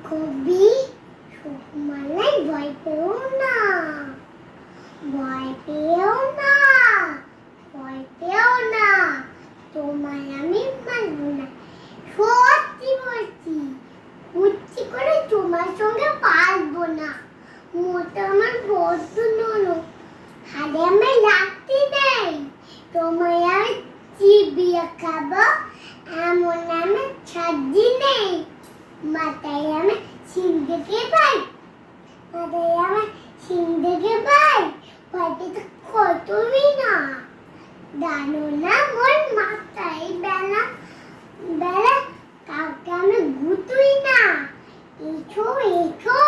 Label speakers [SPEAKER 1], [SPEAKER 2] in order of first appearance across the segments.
[SPEAKER 1] কবি সুকুমালাই ভয় পেও না, ভয় পেও না, ভয় পেও না, তোমায় আমি মারব না। সত্যি বলছি, কুচ্ছি করে তোমার সঙ্গে পারবো না। মোটা আমার বড্ড নরম, হাতে আমার লাগতে নেই। তোমায় আমি চিবিয়ে খাবো এমন আমার ছাড়ি নেই। মাথায় আমি শিং দেখে পাই, মাথায় আমি শিং দেখে পাই, পাটি তো কতই না। জানো না মোর মাথায় বেলা বেলা কাউকে আমি গুতুই না। এসো এসো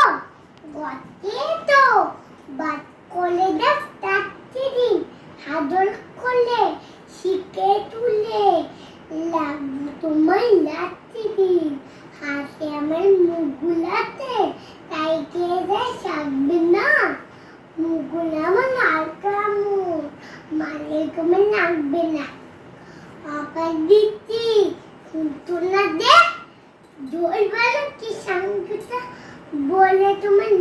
[SPEAKER 1] গতে তো বাদ করলে দেখ ডাকতে দিন, হাদর করলে শিখে তুলে লাগবো তোমায় লাগতে দিন। হাতে আমার মুখগুলাতে তাই কে যায় থাকবে না। মুখগুলো আমার লাল কামড় মারলে তোমার লাগবে না। আবার দিচ্ছি কিন্তু না দেখ জোর বলো কি সংগীতা বলে তোমার